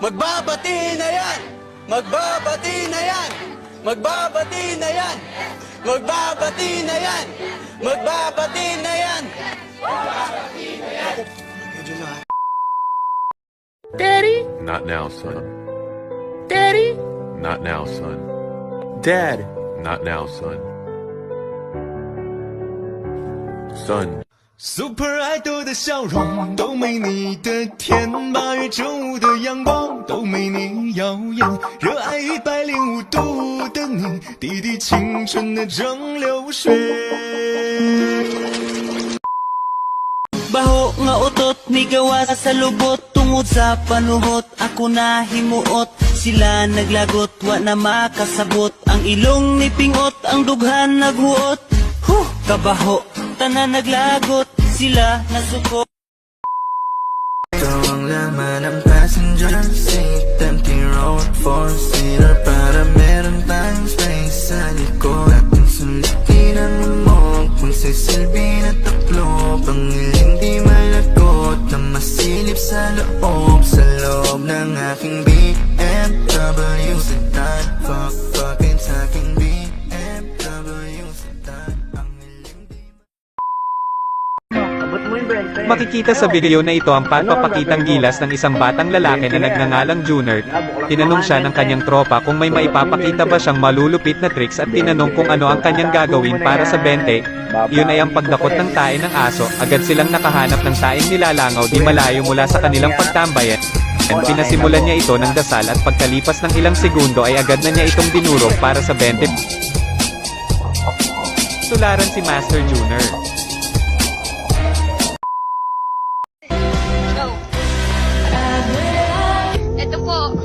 Magbabati na yan! Magbabati na yan! Magbabati na yan! Magbabati na yan! Magbabati na yan! Daddy? Not now, son. Daddy? Not now, son. Dad. Not now, son. Son. Super Idol 的笑容都没你的甜，8月正午的阳光都没你耀眼，热爱105度的你，滴滴青春的蒸馏水。 Baho nga utot ni gawa sa lubot tungod sa panuhot ako na himuot sila naglagot wa na makasabot ang ilong ni pingot ang dughan naghuot kabaho tanan naglagot sila nasukot. Ito ang laman ng passenger seat, empty road, four-seater para meron tayong space sa likod. Ating sulitin ang lamok, magsisilbi na taklop, ang iling di malagot na masilip sa loob ng aking BMW sedan. Fuck-fuckin' sa aking BMW sedan, ang iling di Makikita sa video na ito ang pagpapakitang gilas ng isang batang lalaki na nagngangalang Junard. Tinanong siya ng kanyang tropa kung may maipapakita ba siyang malulupit na tricks at tinanong kung ano ang kanyang gagawin para sa 20. Yun ay ang pagdakot ng tae ng aso. Agad silang nakahanap ng taeng nilalangaw di malayo mula sa kanilang pagtambayan. Pinasimulan niya ito ng dasal at pagkalipas ng ilang segundo ay agad na niya itong dinurog para sa 20. Tularan si Master Junior. Ito po,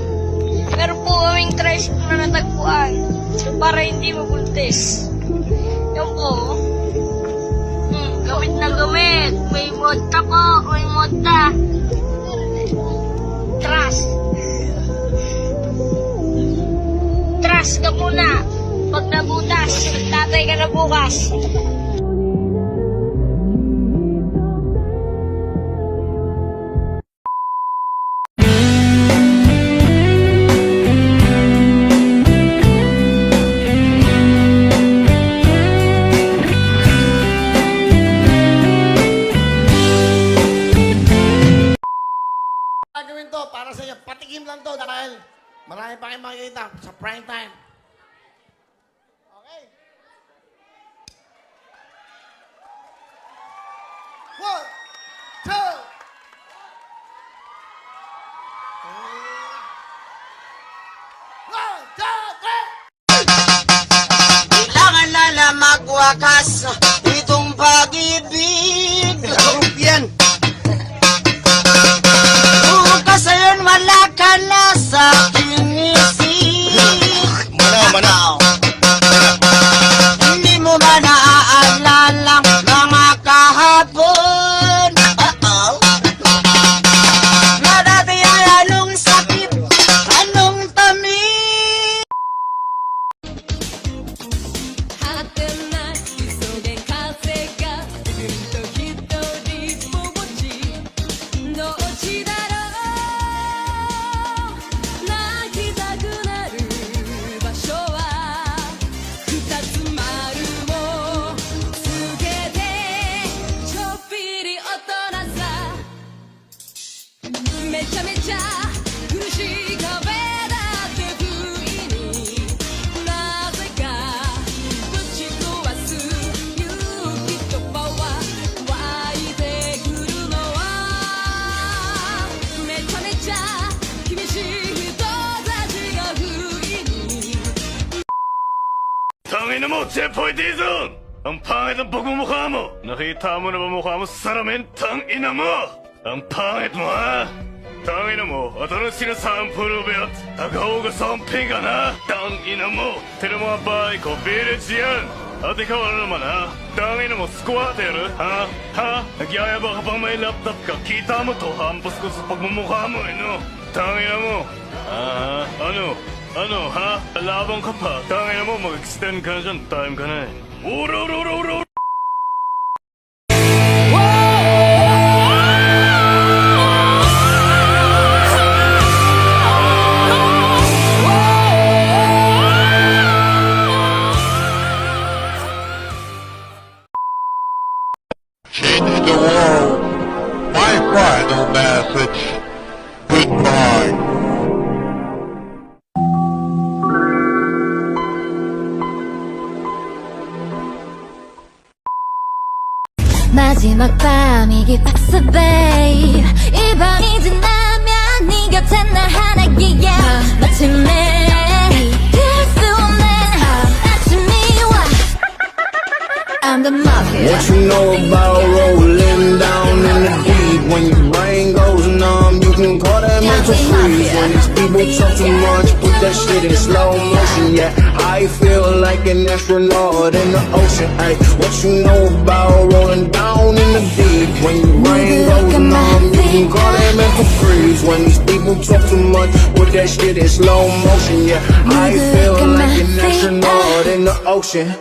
meron po kaming tricycle na natagpuan para hindi mabuntis. Yan po. Gamit na gamit. May modta po, may modta. Trust. Trust ka muna. Pag nabutas, tatay ka na bukas. Gagawin to para sa iyo. Patikim lang to dahil marami pa kayong makikita sa prime time. Okay. 1, 2. Kailangan na na magwakas itong pag-ibig. Yan. Bukas ayon wala ka na sa aking isip. Manaw. Hindi mo ba naaalala mga kahapon? Na dati ay anong sakit, anong tamis. Tangina mo, Chepoy Dizon! Ang pangit ng pagmumukha mo! Nakita mo na ba mukha mo sa salamin? Tangina mo! Ang pangit mo, ha? Tangina mo, anong sinasampuro ba? Tagahugasamping ka na? Tangina mo! Tira mga bahay ko, village yan! At ikaw ano naman, ha? Tangina mo, squatter, ha? Ha? Nagyayaba ka pang may laptop ka, kita mo to, hampas ko sa pagmumukha mo, no? Tangina mo! Ano? Ano, ha? Labang ka pa. Tangina mo, mag-extend ka na dyan. Time ka na eh. Uro! 마지막 밤이 깊었어 babe 이 밤이 지나면 네 곁에 나 하나기야 마침내 피할 수 없는 아침이 와 I'm the mafia What you know about rolling down in the deep? When your brain goes numb, you can call that mental freeze. When these people talk too much, put that shit in slow motion. Yeah, I feel like an astronaut in the ocean. Ay, what you know about rolling down in the deep? When your brain goes numb, you can call that mental freeze. When these people talk too much, put that shit in slow motion. Yeah, I feel like an astronaut in the ocean.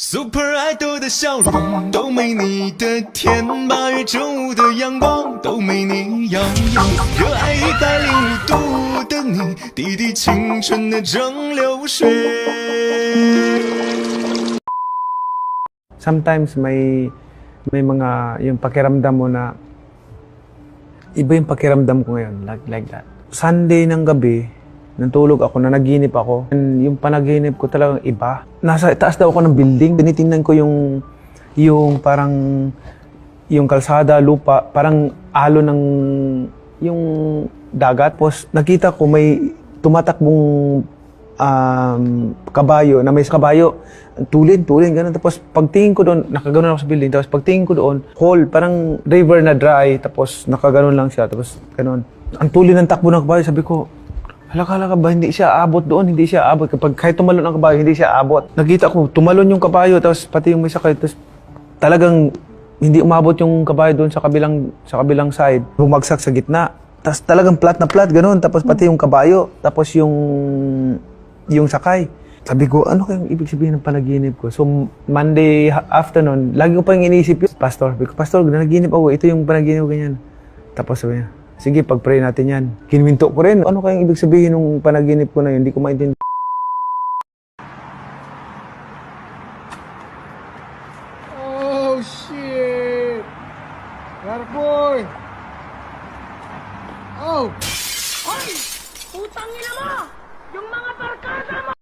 Super Idol 的笑容都没你的甜，8月正午的阳光都没你耀眼，热爱105度的你，滴滴青春的蒸馏水。 Sometimes may mga yung pakiramdam mo na iba yung pakiramdam ko ngayon, like that. Sunday ng gabi, natulog ako, nanaginip ako. And yung panaginip ko talagang iba. Nasa taas daw ako ng building. Tinitingnan ko yung parang yung kalsada, lupa, parang alo ng yung dagat. Tapos nakita ko may tumatakbong kabayo, na may kabayo. Tulin, ganun. Tapos pagtingin ko doon, nakaganon ako sa building. Tapos pagtingin ko doon, hole, parang river na dry. Tapos nakaganon lang siya. Tapos ganun. Ang tulin ng takbo ng kabayo, sabi ko, hala ka ba, hindi siya abot doon, hindi siya abot. Kapag kahit tumalon ang kabayo, hindi siya abot. Nakita ko, tumalon yung kabayo, tapos pati yung may sakay, tapos talagang hindi umabot yung kabayo doon sa kabilang side. Bumagsak sa gitna. Tapos talagang flat na flat, ganun. Tapos pati yung kabayo, tapos yung sakay. Sabi ko, ano kayang ibig sabihin ng panaginip ko? So, Monday afternoon, lagi ko pa yung iniisip yun. Pastor, nanaginip ako, ito yung panaginip ko, ganyan. Tapos sabi niya, sige, pag-pray natin yan. Kinwinto ko rin. Ano kayang ibig sabihin ng panaginip ko na yun? Hindi ko maintindihan. Oh, shit! Garboy! Oh! Hoy! Putang ina mo! Yung mga barkada mo!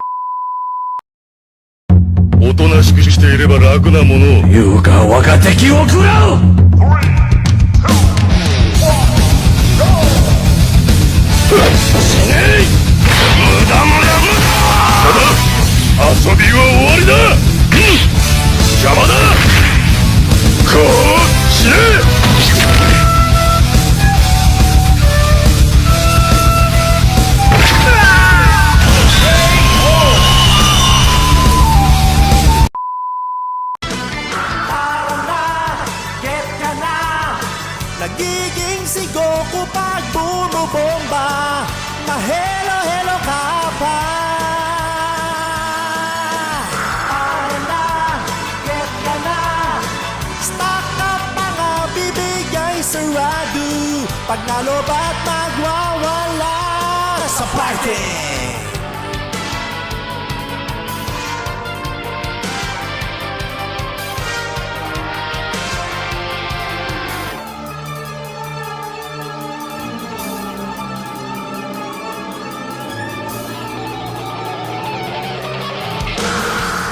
おとなしくしていれば楽なものを言うか我が敵を食らう死ねい無駄ただ遊びは終わりだ邪魔だこう死ねNagiging si Goku pag bumubomba Mahelo-helo ka pa Para na, get ka na Stock up mga bibigay sarado Pag nalobat magwawala sa party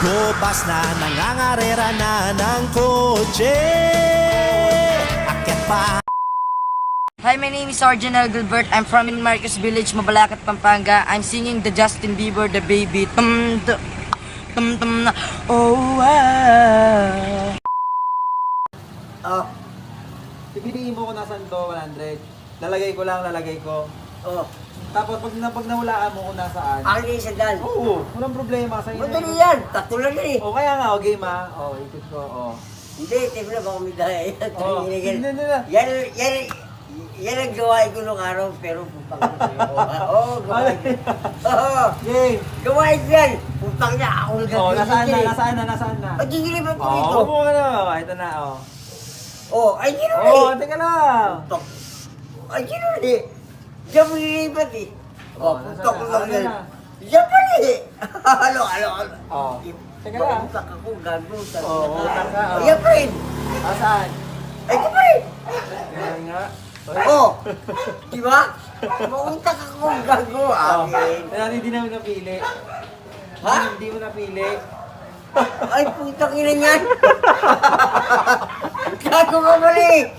Gobas na nangangarera na ng kotse Akyat pa Hi, my name is Arjanel Gilbert. I'm from Marcos Village, Mabalacat, Pampanga. I'm singing the Justin Bieber, the baby. Oh, wow. Oh, pipiliin mo kung nasan to, 100. Lalagay ko. Oh. Tapos pag nahulaan mo kung nasaan. Akin yung sandal. Oo, walang problema. Sa'yo Madali yan. Tatlo lang yan eh. O kaya nga, game ha. O, ikot ko. O. Hindi, tibla ba kami dahil? Oh, hindi na. Yan ang gawain ko nung araw, pero putang na sa'yo. Oo, gawain ko. Oo, gawain ko yan. Putang na, ako nagkakilip. Nasaan na? Ay, gigilipan ko dito. Oo, ano, ito na, oh. Oh, ay, gino Oo, teka lang. Ay, gino eh. Diyan mo nilipat eh. Oh, putok ko lang yan. na. Diyan pa eh. Ano. Oh, teka lang. Putak ako, gago. Oo, putak ka, oh. Ayan pa rin. Saan? Ay, ko pa rin. Ayan nga. Oh, di ba? Mautak ako, gago. Amin. Kaya hindi namin napili. Ha? Hindi mo napili. Ay, putang ina niyan. Gago ka pala eh.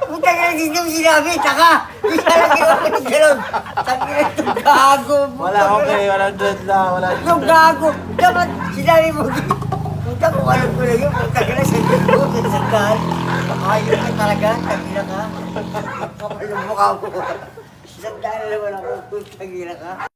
Putang ina, hindi mo sinabi. Taka. Hindi ka lang ginawa ng gano'n. Sabi na ito, gago. Wala, okay. Walang dread lang. Walang Ito, gago. Dapat sinabi mo. Putang ko, alam ko na yun. Putang ina, sa ito. Sa sandal. Ayun ka talaga. Sabi na ka. Kapal yung mukha mo. Sandal na naman ako. Putang ina ka.